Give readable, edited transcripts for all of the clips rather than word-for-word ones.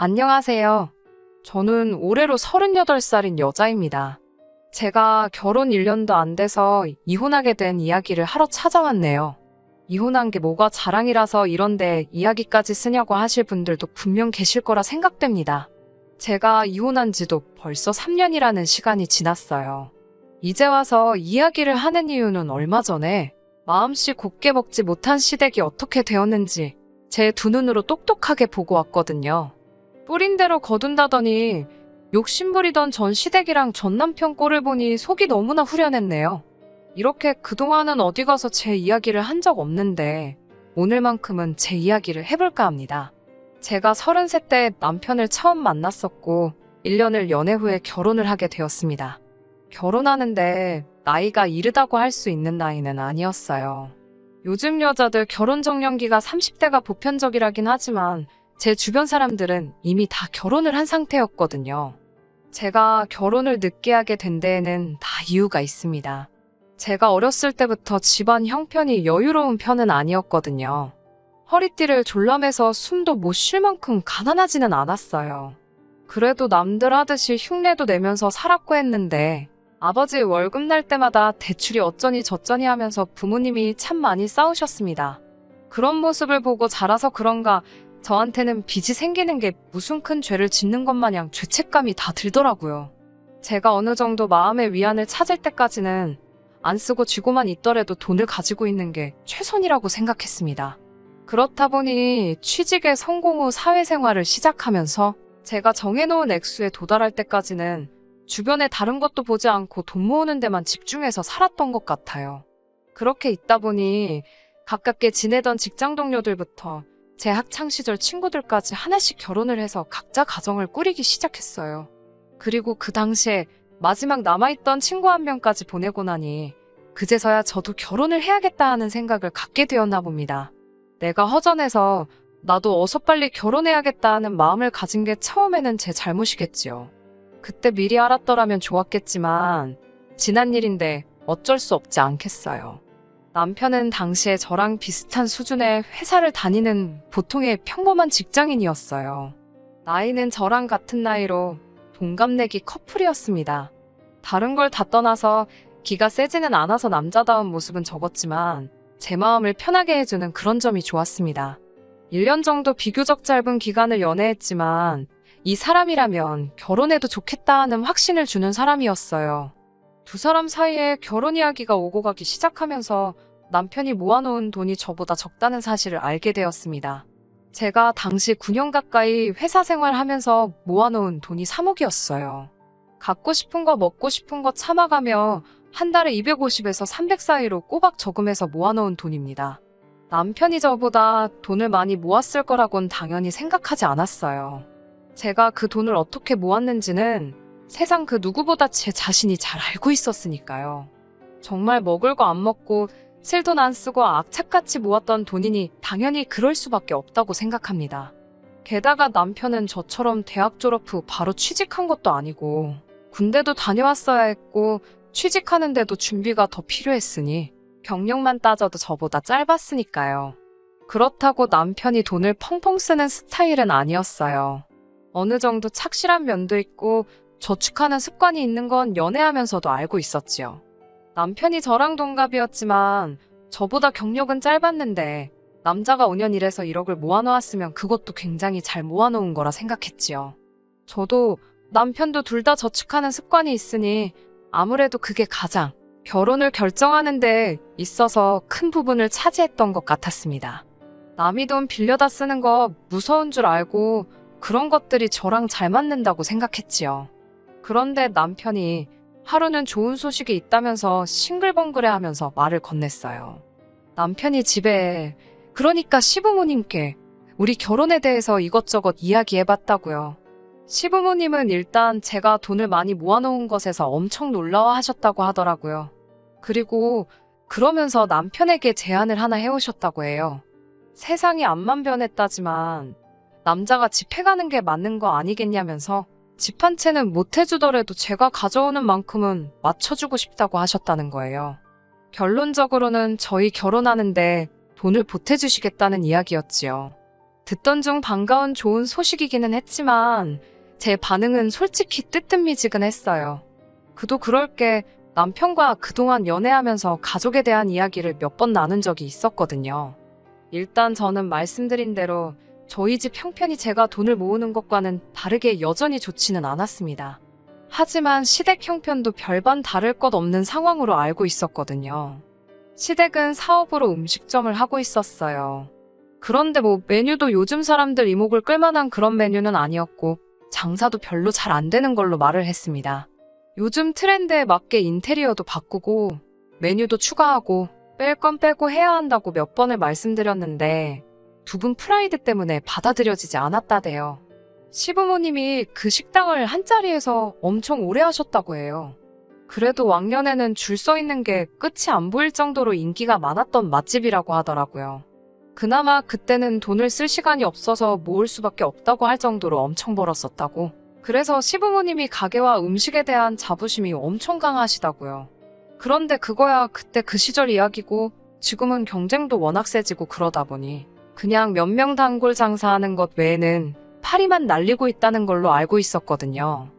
안녕하세요. 저는 올해로 38살인 여자입니다. 제가 결혼 1년도 안 돼서 이혼하게 된 이야기를 하러 찾아왔네요. 이혼한 게 뭐가 자랑이라서 이런데 이야기까지 쓰냐고 하실 분들도 분명 계실 거라 생각됩니다. 제가 이혼한 지도 벌써 3년이라는 시간이 지났어요. 이제 와서 이야기를 하는 이유는 얼마 전에 마음씨 곱게 먹지 못한 시댁이 어떻게 되었는지 제 두 눈으로 똑똑하게 보고 왔거든요. 뿌린 대로 거둔다더니 욕심부리던 전 시댁이랑 전 남편 꼴을 보니 속이 너무나 후련했네요. 이렇게 그동안은 어디 가서 제 이야기를 한 적 없는데 오늘만큼은 제 이야기를 해볼까 합니다. 제가 33 때 남편을 처음 만났었고 1년을 연애 후에 결혼을 하게 되었습니다. 결혼하는데 나이가 이르다고 할 수 있는 나이는 아니었어요. 요즘 여자들 결혼 정년기가 30대가 보편적이라긴 하지만 제 주변 사람들은 이미 다 결혼을 한 상태였거든요. 제가 결혼을 늦게 하게 된 데에는 다 이유가 있습니다. 제가 어렸을 때부터 집안 형편이 여유로운 편은 아니었거든요. 허리띠를 졸라매서 숨도 못 쉴 만큼 가난하지는 않았어요. 그래도 남들 하듯이 흉내도 내면서 살았고 했는데 아버지 월급 날 때마다 대출이 어쩌니 저쩌니 하면서 부모님이 참 많이 싸우셨습니다. 그런 모습을 보고 자라서 그런가 저한테는 빚이 생기는 게 무슨 큰 죄를 짓는 것 마냥 죄책감이 다 들더라고요. 제가 어느 정도 마음의 위안을 찾을 때까지는 안 쓰고 쥐고만 있더라도 돈을 가지고 있는 게 최선이라고 생각했습니다. 그렇다 보니 취직에 성공 후 사회생활을 시작하면서 제가 정해놓은 액수에 도달할 때까지는 주변에 다른 것도 보지 않고 돈 모으는 데만 집중해서 살았던 것 같아요. 그렇게 있다 보니 가깝게 지내던 직장 동료들부터 제 학창시절 친구들까지 하나씩 결혼을 해서 각자 가정을 꾸리기 시작했어요. 그리고 그 당시에 마지막 남아있던 친구 한 명까지 보내고 나니 그제서야 저도 결혼을 해야겠다 하는 생각을 갖게 되었나 봅니다. 내가 허전해서 나도 어서 빨리 결혼해야겠다 하는 마음을 가진 게 처음에는 제 잘못이겠지요. 그때 미리 알았더라면 좋았겠지만 지난 일인데 어쩔 수 없지 않겠어요. 남편은 당시에 저랑 비슷한 수준의 회사를 다니는 보통의 평범한 직장인이었어요. 나이는 저랑 같은 나이로 동갑내기 커플이었습니다. 다른 걸 다 떠나서 기가 세지는 않아서 남자다운 모습은 적었지만 제 마음을 편하게 해주는 그런 점이 좋았습니다. 1년 정도 비교적 짧은 기간을 연애했지만 이 사람이라면 결혼해도 좋겠다 하는 확신을 주는 사람이었어요. 두 사람 사이에 결혼 이야기가 오고 가기 시작하면서 남편이 모아놓은 돈이 저보다 적다는 사실을 알게 되었습니다. 제가 당시 9년 가까이 회사 생활하면서 모아놓은 돈이 3억이었어요. 갖고 싶은 거 먹고 싶은 거 참아가며 한 달에 250에서 300 사이로 꼬박 저금해서 모아놓은 돈입니다. 남편이 저보다 돈을 많이 모았을 거라고는 당연히 생각하지 않았어요. 제가 그 돈을 어떻게 모았는지는 세상 그 누구보다 제 자신이 잘 알고 있었으니까요. 정말 먹을 거 안 먹고 쓸 돈 안 쓰고 악착같이 모았던 돈이니 당연히 그럴 수밖에 없다고 생각합니다. 게다가 남편은 저처럼 대학 졸업 후 바로 취직한 것도 아니고 군대도 다녀왔어야 했고 취직하는데도 준비가 더 필요했으니 경력만 따져도 저보다 짧았으니까요. 그렇다고 남편이 돈을 펑펑 쓰는 스타일은 아니었어요. 어느 정도 착실한 면도 있고 저축하는 습관이 있는 건 연애하면서도 알고 있었지요. 남편이 저랑 동갑이었지만 저보다 경력은 짧았는데 남자가 5년 일해서 1억을 모아놓았으면 그것도 굉장히 잘 모아놓은 거라 생각했지요. 저도 남편도 둘 다 저축하는 습관이 있으니 아무래도 그게 가장 결혼을 결정하는 데 있어서 큰 부분을 차지했던 것 같았습니다. 남이 돈 빌려다 쓰는 거 무서운 줄 알고 그런 것들이 저랑 잘 맞는다고 생각했지요. 그런데 남편이 하루는 좋은 소식이 있다면서 싱글벙글해하면서 말을 건넸어요. 남편이 집에, 그러니까 시부모님께 우리 결혼에 대해서 이것저것 이야기해봤다고요. 시부모님은 일단 제가 돈을 많이 모아놓은 것에서 엄청 놀라워하셨다고 하더라고요. 그리고 그러면서 남편에게 제안을 하나 해오셨다고 해요. 세상이 앞만 변했다지만 남자가 집 해가는 게 맞는 거 아니겠냐면서 집 한 채는 못 해주더라도 제가 가져오는 만큼은 맞춰주고 싶다고 하셨다는 거예요. 결론적으로는 저희 결혼하는데 돈을 보태주시겠다는 이야기였지요. 듣던 중 반가운 좋은 소식이기는 했지만 제 반응은 솔직히 뜨뜻미지근했어요. 그도 그럴 게 남편과 그동안 연애하면서 가족에 대한 이야기를 몇 번 나눈 적이 있었거든요. 일단 저는 말씀드린 대로 저희 집 형편이 제가 돈을 모으는 것과는 다르게 여전히 좋지는 않았습니다. 하지만 시댁 형편도 별반 다를 것 없는 상황으로 알고 있었거든요. 시댁은 사업으로 음식점을 하고 있었어요. 그런데 메뉴도 요즘 사람들 이목을 끌만한 그런 메뉴는 아니었고 장사도 별로 잘 안 되는 걸로 말을 했습니다. 요즘 트렌드에 맞게 인테리어도 바꾸고 메뉴도 추가하고 뺄 건 빼고 해야 한다고 몇 번을 말씀드렸는데 두 분 프라이드 때문에 받아들여지지 않았다대요. 시부모님이 그 식당을 한 자리에서 엄청 오래 하셨다고 해요. 그래도 왕년에는 줄 서 있는 게 끝이 안 보일 정도로 인기가 많았던 맛집이라고 하더라고요. 그나마 그때는 돈을 쓸 시간이 없어서 모을 수밖에 없다고 할 정도로 엄청 벌었었다고. 그래서 시부모님이 가게와 음식에 대한 자부심이 엄청 강하시다고요. 그런데 그거야 그때 그 시절 이야기고 지금은 경쟁도 워낙 세지고 그러다 보니 그냥 몇 명 단골 장사하는 것 외에는 파리만 날리고 있다는 걸로 알고 있었거든요.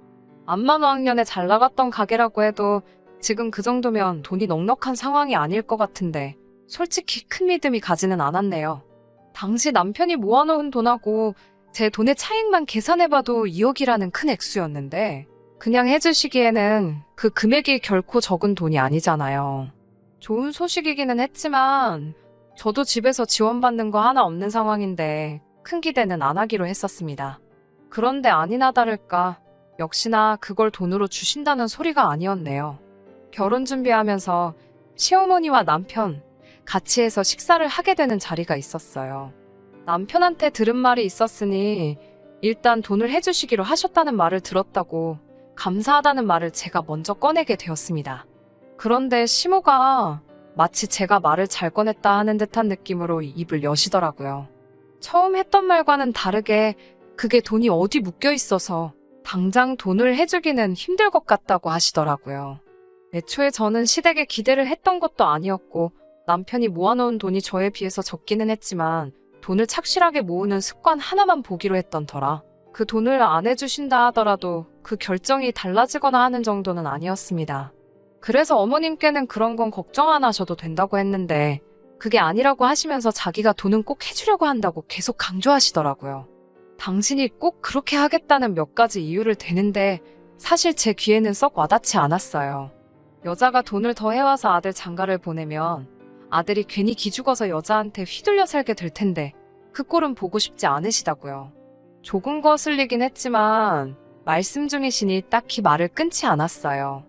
암만 왕년에 잘 나갔던 가게라고 해도 지금 그 정도면 돈이 넉넉한 상황이 아닐 것 같은데 솔직히 큰 믿음이 가지는 않았네요. 당시 남편이 모아놓은 돈하고 제 돈의 차익만 계산해봐도 2억이라는 큰 액수였는데 그냥 해주시기에는 그 금액이 결코 적은 돈이 아니잖아요. 좋은 소식이기는 했지만 저도 집에서 지원받는 거 하나 없는 상황인데 큰 기대는 안 하기로 했었습니다. 그런데 아니나 다를까 역시나 그걸 돈으로 주신다는 소리가 아니었네요. 결혼 준비하면서 시어머니와 남편 같이 해서 식사를 하게 되는 자리가 있었어요. 남편한테 들은 말이 있었으니 일단 돈을 해주시기로 하셨다는 말을 들었다고 감사하다는 말을 제가 먼저 꺼내게 되었습니다. 그런데 시모가 마치 제가 말을 잘 꺼냈다 하는 듯한 느낌으로 입을 여시더라고요. 처음 했던 말과는 다르게 그게 돈이 어디 묶여 있어서 당장 돈을 해주기는 힘들 것 같다고 하시더라고요. 애초에 저는 시댁에 기대를 했던 것도 아니었고 남편이 모아놓은 돈이 저에 비해서 적기는 했지만 돈을 착실하게 모으는 습관 하나만 보기로 했던 터라 그 돈을 안 해주신다 하더라도 그 결정이 달라지거나 하는 정도는 아니었습니다. 그래서 어머님께는 그런 건 걱정 안 하셔도 된다고 했는데 그게 아니라고 하시면서 자기가 돈은 꼭 해주려고 한다고 계속 강조하시더라고요. 당신이 꼭 그렇게 하겠다는 몇 가지 이유를 대는데 사실 제 귀에는 썩 와닿지 않았어요. 여자가 돈을 더 해와서 아들 장가를 보내면 아들이 괜히 기죽어서 여자한테 휘둘려 살게 될 텐데 그 꼴은 보고 싶지 않으시다고요. 조금 거슬리긴 했지만 말씀 중이시니 딱히 말을 끊지 않았어요.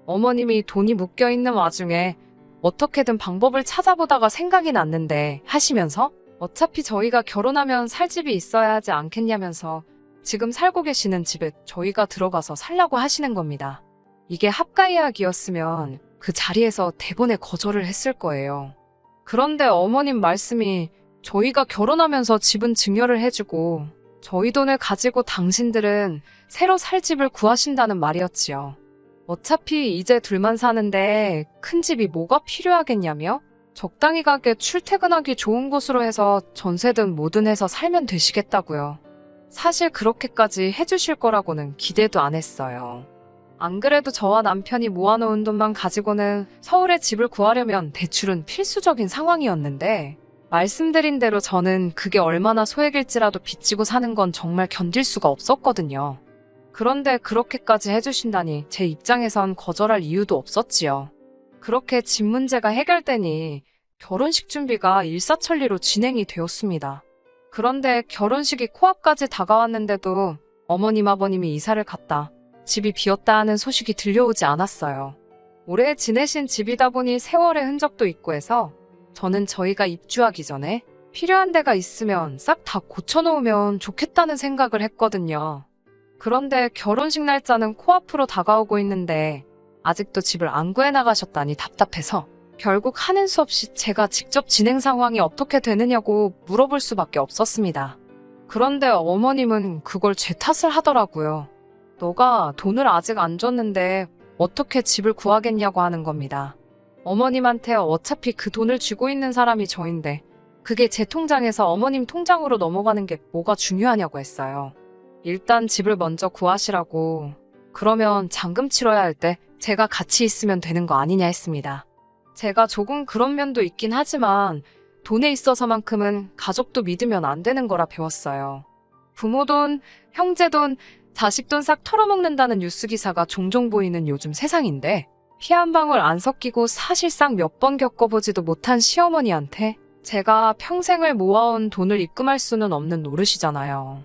어머님이 돈이 묶여있는 와중에 어떻게든 방법을 찾아보다가 생각이 났는데 하시면서 어차피 저희가 결혼하면 살 집이 있어야 하지 않겠냐면서 지금 살고 계시는 집에 저희가 들어가서 살라고 하시는 겁니다. 이게 합가 이야기였으면 그 자리에서 대본에 거절을 했을 거예요. 그런데 어머님 말씀이 저희가 결혼하면서 집은 증여를 해주고 저희 돈을 가지고 당신들은 새로 살 집을 구하신다는 말이었지요. 어차피 이제 둘만 사는데 큰 집이 뭐가 필요하겠냐며? 적당히 가게 출퇴근하기 좋은 곳으로 해서 전세든 뭐든 해서 살면 되시겠다고요. 사실 그렇게까지 해주실 거라고는 기대도 안 했어요. 안 그래도 저와 남편이 모아놓은 돈만 가지고는 서울에 집을 구하려면 대출은 필수적인 상황이었는데 말씀드린 대로 저는 그게 얼마나 소액일지라도 빚지고 사는 건 정말 견딜 수가 없었거든요. 그런데 그렇게까지 해주신다니 제 입장에선 거절할 이유도 없었지요. 그렇게 집 문제가 해결되니 결혼식 준비가 일사천리로 진행이 되었습니다. 그런데 결혼식이 코앞까지 다가왔는데도 어머님 아버님이 이사를 갔다 집이 비었다 하는 소식이 들려오지 않았어요. 오래 지내신 집이다 보니 세월의 흔적도 있고 해서 저는 저희가 입주하기 전에 필요한 데가 있으면 싹 다 고쳐놓으면 좋겠다는 생각을 했거든요. 그런데 결혼식 날짜는 코앞으로 다가오고 있는데 아직도 집을 안 구해나가셨다니 답답해서 결국 하는 수 없이 제가 직접 진행 상황이 어떻게 되느냐고 물어볼 수밖에 없었습니다. 그런데 어머님은 그걸 제 탓을 하더라고요. 너가 돈을 아직 안 줬는데 어떻게 집을 구하겠냐고 하는 겁니다. 어머님한테 어차피 그 돈을 쥐고 있는 사람이 저인데 그게 제 통장에서 어머님 통장으로 넘어가는 게 뭐가 중요하냐고 했어요. 일단 집을 먼저 구하시라고. 그러면 잔금 치러야 할 때 제가 같이 있으면 되는 거 아니냐 했습니다. 제가 조금 그런 면도 있긴 하지만 돈에 있어서만큼은 가족도 믿으면 안 되는 거라 배웠어요. 부모 돈, 형제 돈, 자식 돈 싹 털어먹는다는 뉴스 기사가 종종 보이는 요즘 세상인데 피 한 방울 안 섞이고 사실상 몇 번 겪어보지도 못한 시어머니한테 제가 평생을 모아온 돈을 입금할 수는 없는 노릇이잖아요.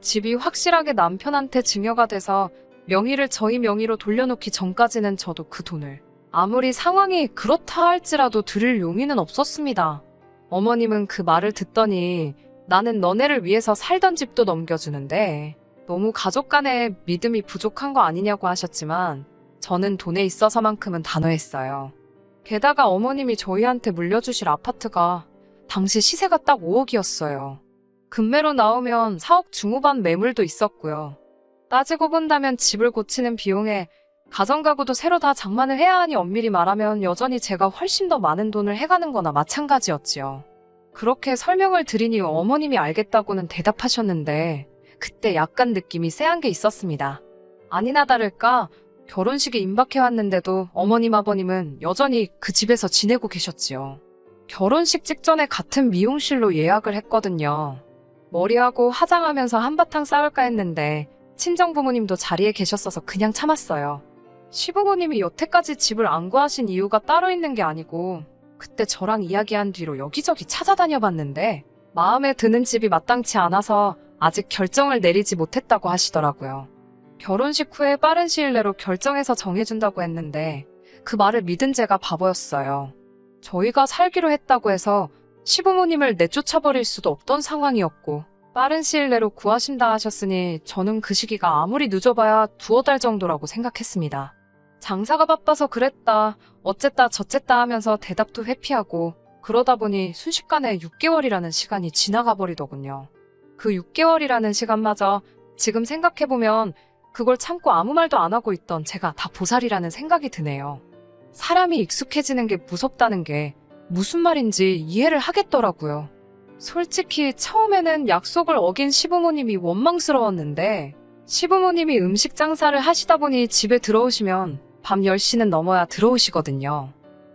집이 확실하게 남편한테 증여가 돼서 명의를 저희 명의로 돌려놓기 전까지는 저도 그 돈을 아무리 상황이 그렇다 할지라도 드릴 용의는 없었습니다. 어머님은 그 말을 듣더니 나는 너네를 위해서 살던 집도 넘겨주는데 너무 가족 간에 믿음이 부족한 거 아니냐고 하셨지만 저는 돈에 있어서만큼은 단호했어요. 게다가 어머님이 저희한테 물려주실 아파트가 당시 시세가 딱 5억이었어요. 금매로 나오면 4억 중후반 매물도 있었고요. 따지고 본다면 집을 고치는 비용에 가정가구도 새로 다 장만을 해야 하니 엄밀히 말하면 여전히 제가 훨씬 더 많은 돈을 해가는 거나 마찬가지였지요. 그렇게 설명을 드리니 어머님이 알겠다고는 대답하셨는데 그때 약간 느낌이 쎄한 게 있었습니다. 아니나 다를까 결혼식이 임박해왔는데도 어머님 아버님은 여전히 그 집에서 지내고 계셨지요. 결혼식 직전에 같은 미용실로 예약을 했거든요. 머리하고 화장하면서 한바탕 싸울까 했는데 친정부모님도 자리에 계셨어서 그냥 참았어요. 시부모님이 여태까지 집을 안 구하신 이유가 따로 있는 게 아니고 그때 저랑 이야기한 뒤로 여기저기 찾아다녀봤는데 마음에 드는 집이 마땅치 않아서 아직 결정을 내리지 못했다고 하시더라고요. 결혼식 후에 빠른 시일 내로 결정해서 정해준다고 했는데 그 말을 믿은 제가 바보였어요. 저희가 살기로 했다고 해서 시부모님을 내쫓아버릴 수도 없던 상황이었고 빠른 시일 내로 구하신다 하셨으니 저는 그 시기가 아무리 늦어봐야 두어 달 정도라고 생각했습니다. 장사가 바빠서 그랬다, 어쨌다 저쨌다 하면서 대답도 회피하고 그러다 보니 순식간에 6개월이라는 시간이 지나가 버리더군요. 그 6개월이라는 시간마저 지금 생각해보면 그걸 참고 아무 말도 안 하고 있던 제가 다 보살이라는 생각이 드네요. 사람이 익숙해지는 게 무섭다는 게 무슨 말인지 이해를 하겠더라고요. 솔직히 처음에는 약속을 어긴 시부모님이 원망스러웠는데 시부모님이 음식 장사를 하시다 보니 집에 들어오시면 밤 10시는 넘어야 들어오시거든요.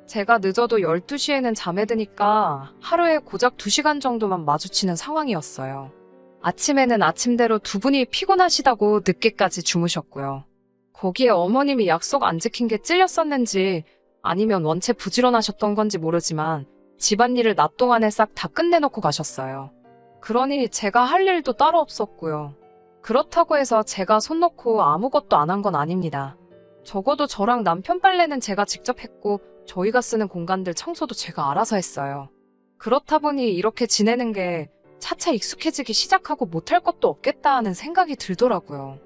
제가 늦어도 12시에는 잠에 드니까 하루에 고작 2시간 정도만 마주치는 상황이었어요. 아침에는 아침대로 두 분이 피곤하시다고 늦게까지 주무셨고요. 거기에 어머님이 약속 안 지킨 게 찔렸었는지 아니면 원체 부지런하셨던 건지 모르지만 집안일을 낮 동안에 싹 다 끝내놓고 가셨어요. 그러니 제가 할 일도 따로 없었고요. 그렇다고 해서 제가 손 놓고 아무것도 안 한 건 아닙니다. 적어도 저랑 남편 빨래는 제가 직접 했고 저희가 쓰는 공간들 청소도 제가 알아서 했어요. 그렇다 보니 이렇게 지내는 게 차차 익숙해지기 시작하고 못할 것도 없겠다 하는 생각이 들더라고요.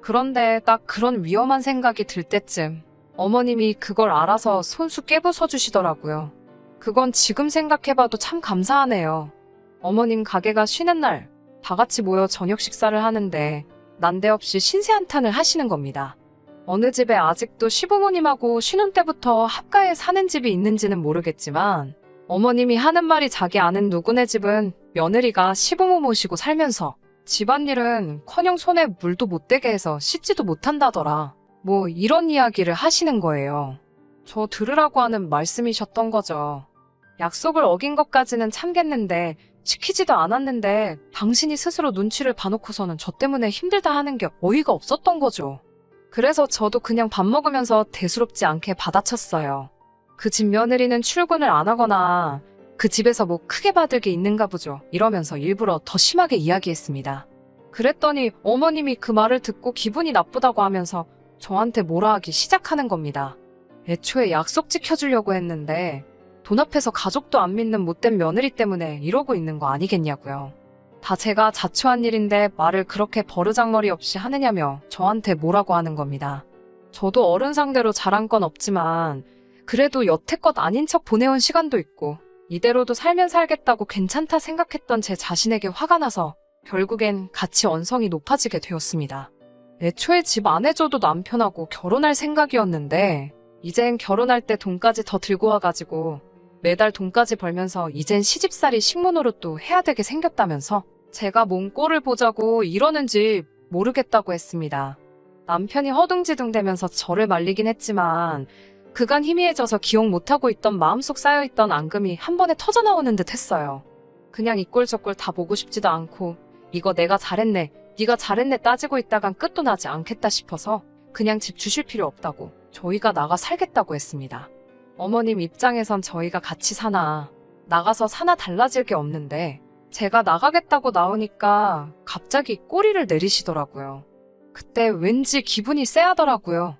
그런데 딱 그런 위험한 생각이 들 때쯤 어머님이 그걸 알아서 손수 깨부숴 주시더라고요. 그건 지금 생각해봐도 참 감사하네요. 어머님 가게가 쉬는 날 다 같이 모여 저녁 식사를 하는데 난데없이 신세 한탄을 하시는 겁니다. 어느 집에 아직도 시부모님하고 신혼 때부터 합가에 사는 집이 있는지는 모르겠지만 어머님이 하는 말이 자기 아는 누구네 집은 며느리가 시부모 모시고 살면서 집안일은 커녕 손에 물도 못 대게 해서 씻지도 못한다더라. 뭐 이런 이야기를 하시는 거예요. 저 들으라고 하는 말씀이셨던 거죠. 약속을 어긴 것까지는 참겠는데 시키지도 않았는데 당신이 스스로 눈치를 봐놓고서는 저 때문에 힘들다 하는 게 어이가 없었던 거죠. 그래서 저도 그냥 밥 먹으면서 대수롭지 않게 받아쳤어요. 그 집 며느리는 출근을 안 하거나 그 집에서 뭐 크게 받을 게 있는가 보죠. 이러면서 일부러 더 심하게 이야기했습니다. 그랬더니 어머님이 그 말을 듣고 기분이 나쁘다고 하면서 저한테 뭐라 하기 시작하는 겁니다. 애초에 약속 지켜주려고 했는데 돈 앞에서 가족도 안 믿는 못된 며느리 때문에 이러고 있는 거 아니겠냐고요. 다 제가 자초한 일인데 말을 그렇게 버르장머리 없이 하느냐며 저한테 뭐라고 하는 겁니다. 저도 어른 상대로 잘한 건 없지만 그래도 여태껏 아닌 척 보내온 시간도 있고 이대로도 살면 살겠다고 괜찮다 생각했던 제 자신에게 화가 나서 결국엔 같이 언성이 높아지게 되었습니다. 애초에 집 안 해줘도 남편하고 결혼할 생각이었는데 이젠 결혼할 때 돈까지 더 들고 와가지고 매달 돈까지 벌면서 이젠 시집살이 식모노릇도 해야 되게 생겼다면서 제가 뭔 꼴을 보자고 이러는지 모르겠다고 했습니다. 남편이 허둥지둥대면서 저를 말리긴 했지만 그간 희미해져서 기억 못하고 있던 마음속 쌓여있던 앙금이 한 번에 터져나오는 듯 했어요. 그냥 이 꼴 저 꼴 다 보고 싶지도 않고 이거 내가 잘했네, 네가 잘했네 따지고 있다간 끝도 나지 않겠다 싶어서 그냥 집 주실 필요 없다고 저희가 나가 살겠다고 했습니다. 어머님 입장에선 저희가 같이 사나 나가서 사나 달라질 게 없는데 제가 나가겠다고 나오니까 갑자기 꼬리를 내리시더라고요. 그때 왠지 기분이 쎄하더라고요.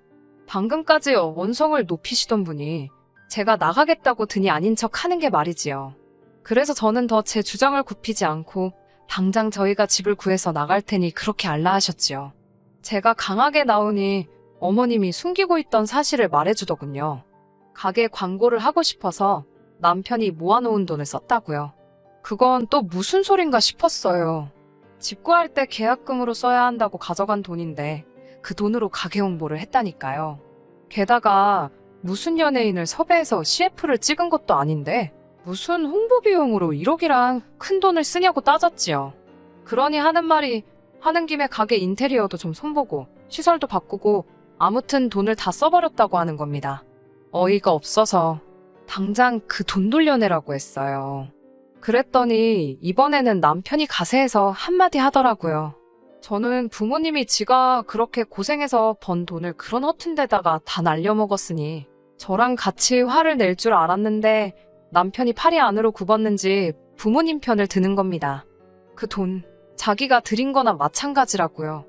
방금까지 원성을 높이시던 분이 제가 나가겠다고 드니 아닌 척 하는 게 말이지요. 그래서 저는 더 제 주장을 굽히지 않고 당장 저희가 집을 구해서 나갈 테니 그렇게 알라하셨지요. 제가 강하게 나오니 어머님이 숨기고 있던 사실을 말해주더군요. 가게 광고를 하고 싶어서 남편이 모아놓은 돈을 썼다고요. 그건 또 무슨 소린가 싶었어요. 집 구할 때 계약금으로 써야 한다고 가져간 돈인데 그 돈으로 가게 홍보를 했다니까요. 게다가 무슨 연예인을 섭외해서 CF를 찍은 것도 아닌데 무슨 홍보 비용으로 1억이란 큰 돈을 쓰냐고 따졌지요. 그러니 하는 말이 하는 김에 가게 인테리어도 좀 손보고 시설도 바꾸고 아무튼 돈을 다 써버렸다고 하는 겁니다. 어이가 없어서 당장 그 돈 돌려내라고 했어요. 그랬더니 이번에는 남편이 가세해서 한마디 하더라고요. 저는 부모님이 지가 그렇게 고생해서 번 돈을 그런 허튼 데다가 다 날려먹었으니 저랑 같이 화를 낼 줄 알았는데 남편이 팔이 안으로 굽었는지 부모님 편을 드는 겁니다. 그 돈 자기가 들인 거나 마찬가지라고요.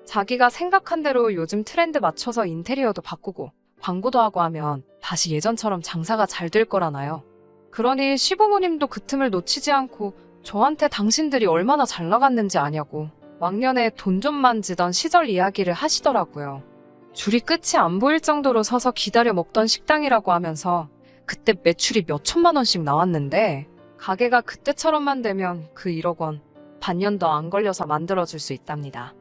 자기가 생각한 대로 요즘 트렌드 맞춰서 인테리어도 바꾸고 광고도 하고 하면 다시 예전처럼 장사가 잘 될 거라나요. 그러니 시부모님도 그 틈을 놓치지 않고 저한테 당신들이 얼마나 잘 나갔는지 아냐고 왕년에 돈 좀 만지던 시절 이야기를 하시더라고요. 줄이 끝이 안 보일 정도로 서서 기다려 먹던 식당이라고 하면서 그때 매출이 몇 천만 원씩 나왔는데 가게가 그때처럼만 되면 그 1억 원 반년 더 안 걸려서 만들어줄 수 있답니다.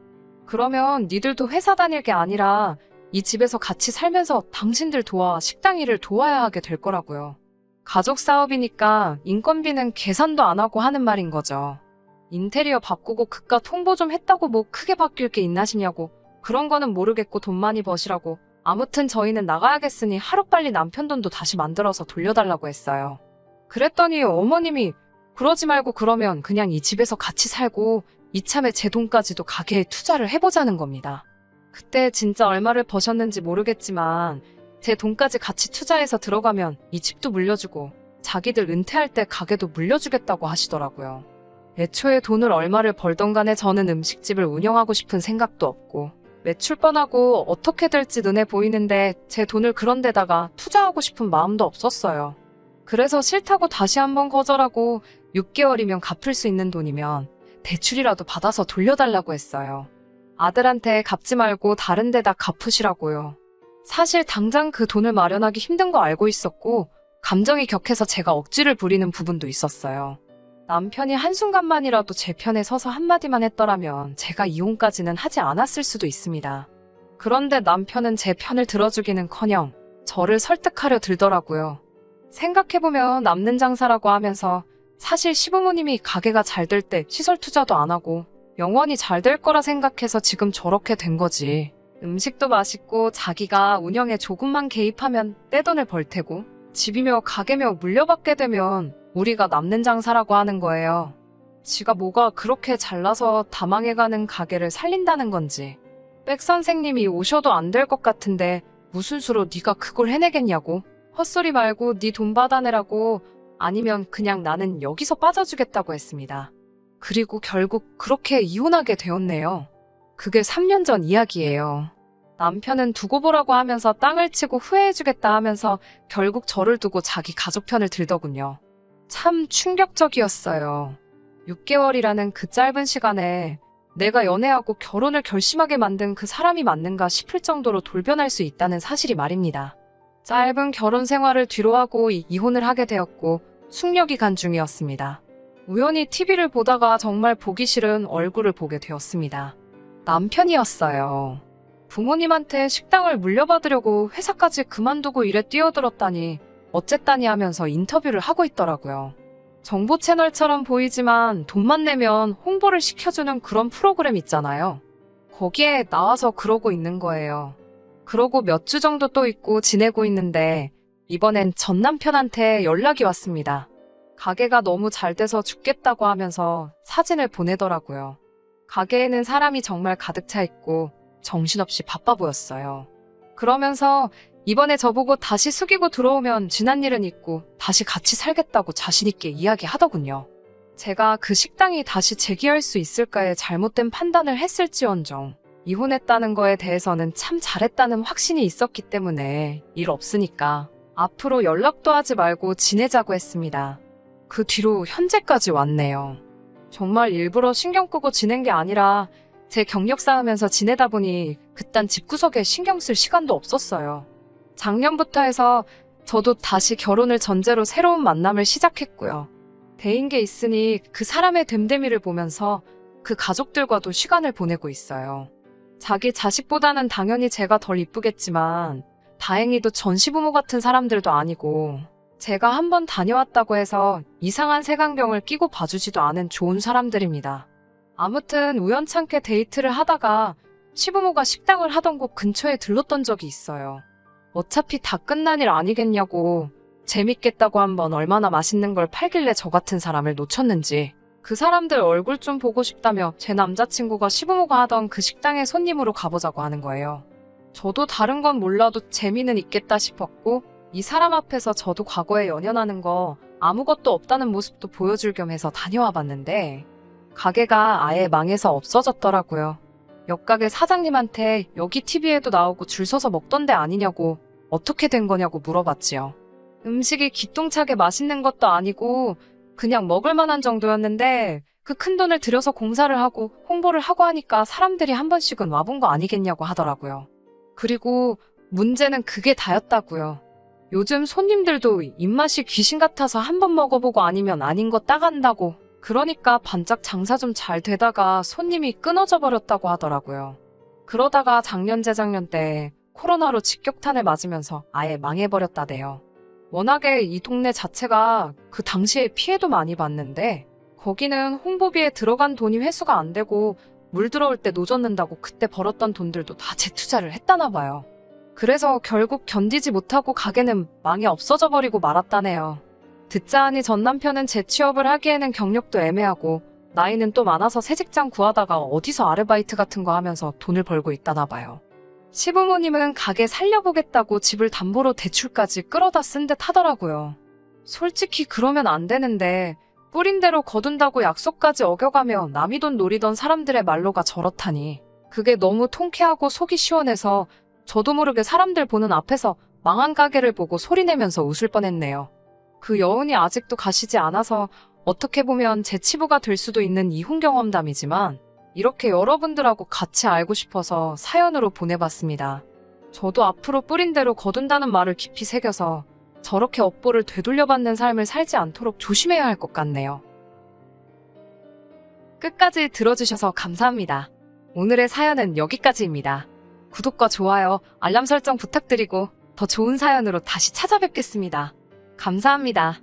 그러면 니들도 회사 다닐 게 아니라 이 집에서 같이 살면서 당신들 도와 식당 일을 도와야 하게 될 거라고요. 가족 사업이니까 인건비는 계산도 안 하고 하는 말인 거죠. 인테리어 바꾸고 그깟 홍보 좀 했다고 뭐 크게 바뀔 게 있나시냐고 그런 거는 모르겠고 돈 많이 버시라고 아무튼 저희는 나가야겠으니 하루빨리 남편 돈도 다시 만들어서 돌려달라고 했어요. 그랬더니 어머님이 그러지 말고 그러면 그냥 이 집에서 같이 살고 이참에 제 돈까지도 가게에 투자를 해보자는 겁니다. 그때 진짜 얼마를 버셨는지 모르겠지만 제 돈까지 같이 투자해서 들어가면 이 집도 물려주고 자기들 은퇴할 때 가게도 물려주겠다고 하시더라고요. 애초에 돈을 얼마를 벌던 간에 저는 음식집을 운영하고 싶은 생각도 없고 매출 뻔하고 어떻게 될지 눈에 보이는데 제 돈을 그런 데다가 투자하고 싶은 마음도 없었어요. 그래서 싫다고 다시 한번 거절하고 6개월이면 갚을 수 있는 돈이면 대출이라도 받아서 돌려달라고 했어요. 아들한테 갚지 말고 다른 데다 갚으시라고요. 사실 당장 그 돈을 마련하기 힘든 거 알고 있었고 감정이 격해서 제가 억지를 부리는 부분도 있었어요. 남편이 한순간만이라도 제 편에 서서 한마디만 했더라면 제가 이혼까지는 하지 않았을 수도 있습니다. 그런데 남편은 제 편을 들어주기는커녕 저를 설득하려 들더라고요. 생각해보면 남는 장사라고 하면서 사실 시부모님이 가게가 잘 될 때 시설 투자도 안 하고 영원히 잘 될 거라 생각해서 지금 저렇게 된 거지. 음식도 맛있고 자기가 운영에 조금만 개입하면 떼돈을 벌 테고 집이며 가게며 물려받게 되면 우리가 남는 장사라고 하는 거예요. 지가 뭐가 그렇게 잘나서 다 망해가는 가게를 살린다는 건지. 백 선생님이 오셔도 안 될 것 같은데 무슨 수로 네가 그걸 해내겠냐고. 헛소리 말고 네 돈 받아내라고 아니면 그냥 나는 여기서 빠져주겠다고 했습니다. 그리고 결국 그렇게 이혼하게 되었네요. 그게 3년 전 이야기예요. 남편은 두고 보라고 하면서 땅을 치고 후회해주겠다 하면서 결국 저를 두고 자기 가족 편을 들더군요. 참 충격적이었어요. 6개월이라는 그 짧은 시간에 내가 연애하고 결혼을 결심하게 만든 그 사람이 맞는가 싶을 정도로 돌변할 수 있다는 사실이 말입니다. 짧은 결혼 생활을 뒤로하고 이혼을 하게 되었고 숙녀 기간 중이었습니다. 우연히 TV를 보다가 정말 보기 싫은 얼굴을 보게 되었습니다. 남편이었어요. 부모님한테 식당을 물려받으려고 회사까지 그만두고 일에 뛰어들었다니 어쨌다니 하면서 인터뷰를 하고 있더라고요. 정보 채널처럼 보이지만 돈만 내면 홍보를 시켜주는 그런 프로그램 있잖아요. 거기에 나와서 그러고 있는 거예요. 그러고 몇 주 정도 또 있고 지내고 있는데 이번엔 전 남편한테 연락이 왔습니다. 가게가 너무 잘 돼서 죽겠다고 하면서 사진을 보내더라고요. 가게에는 사람이 정말 가득 차 있고 정신없이 바빠 보였어요. 그러면서 이번에 저보고 다시 숙이고 들어오면 지난 일은 잊고 다시 같이 살겠다고 자신있게 이야기하더군요. 제가 그 식당이 다시 재기할 수 있을까에 잘못된 판단을 했을지언정 이혼했다는 거에 대해서는 참 잘했다는 확신이 있었기 때문에 일 없으니까 앞으로 연락도 하지 말고 지내자고 했습니다. 그 뒤로 현재까지 왔네요. 정말 일부러 신경 끄고 지낸 게 아니라 제 경력 쌓으면서 지내다 보니 그딴 집구석에 신경 쓸 시간도 없었어요. 작년부터 해서 저도 다시 결혼을 전제로 새로운 만남을 시작했고요. 대인 게 있으니 그 사람의 됨됨이를 보면서 그 가족들과도 시간을 보내고 있어요. 자기 자식보다는 당연히 제가 덜 이쁘겠지만 다행히도 전시부모 같은 사람들도 아니고 제가 한번 다녀왔다고 해서 이상한 색안경을 끼고 봐주지도 않은 좋은 사람들입니다. 아무튼 우연찮게 데이트를 하다가 시부모가 식당을 하던 곳 근처에 들렀던 적이 있어요. 어차피 다 끝난 일 아니겠냐고 재밌겠다고 한번 얼마나 맛있는 걸 팔길래 저 같은 사람을 놓쳤는지 그 사람들 얼굴 좀 보고 싶다며 제 남자친구가 시부모가 하던 그 식당에 손님으로 가보자고 하는 거예요. 저도 다른 건 몰라도 재미는 있겠다 싶었고 이 사람 앞에서 저도 과거에 연연하는 거 아무것도 없다는 모습도 보여줄 겸 해서 다녀와 봤는데 가게가 아예 망해서 없어졌더라고요. 옆가게 사장님한테 여기 TV에도 나오고 줄 서서 먹던 데 아니냐고 어떻게 된 거냐고 물어봤지요. 음식이 기똥차게 맛있는 것도 아니고 그냥 먹을 만한 정도였는데 그 큰 돈을 들여서 공사를 하고 홍보를 하고 하니까 사람들이 한 번씩은 와본 거 아니겠냐고 하더라고요. 그리고 문제는 그게 다였다고요. 요즘 손님들도 입맛이 귀신 같아서 한 번 먹어보고 아니면 아닌 거 따간다고 그러니까 반짝 장사 좀 잘 되다가 손님이 끊어져 버렸다고 하더라고요. 그러다가 작년 재작년 때 코로나로 직격탄을 맞으면서 아예 망해버렸다대요. 워낙에 이 동네 자체가 그 당시에 피해도 많이 봤는데 거기는 홍보비에 들어간 돈이 회수가 안 되고 물 들어올 때 노젓는다고 그때 벌었던 돈들도 다 재투자를 했다나 봐요. 그래서 결국 견디지 못하고 가게는 망해 없어져 버리고 말았다네요. 듣자 하니 전 남편은 재취업을 하기에는 경력도 애매하고 나이는 또 많아서 새 직장 구하다가 어디서 아르바이트 같은 거 하면서 돈을 벌고 있다나 봐요. 시부모님은 가게 살려보겠다고 집을 담보로 대출까지 끌어다 쓴 듯 하더라고요. 솔직히 그러면 안 되는데 뿌린 대로 거둔다고 약속까지 어겨가며 남이 돈 노리던 사람들의 말로가 저렇다니 그게 너무 통쾌하고 속이 시원해서 저도 모르게 사람들 보는 앞에서 망한 가게를 보고 소리내면서 웃을 뻔했네요. 그 여운이 아직도 가시지 않아서 어떻게 보면 제 치부가 될 수도 있는 이혼 경험담이지만 이렇게 여러분들하고 같이 알고 싶어서 사연으로 보내봤습니다. 저도 앞으로 뿌린 대로 거둔다는 말을 깊이 새겨서 저렇게 업보를 되돌려받는 삶을 살지 않도록 조심해야 할 것 같네요. 끝까지 들어주셔서 감사합니다. 오늘의 사연은 여기까지입니다. 구독과 좋아요, 알람 설정 부탁드리고 더 좋은 사연으로 다시 찾아뵙겠습니다. 감사합니다.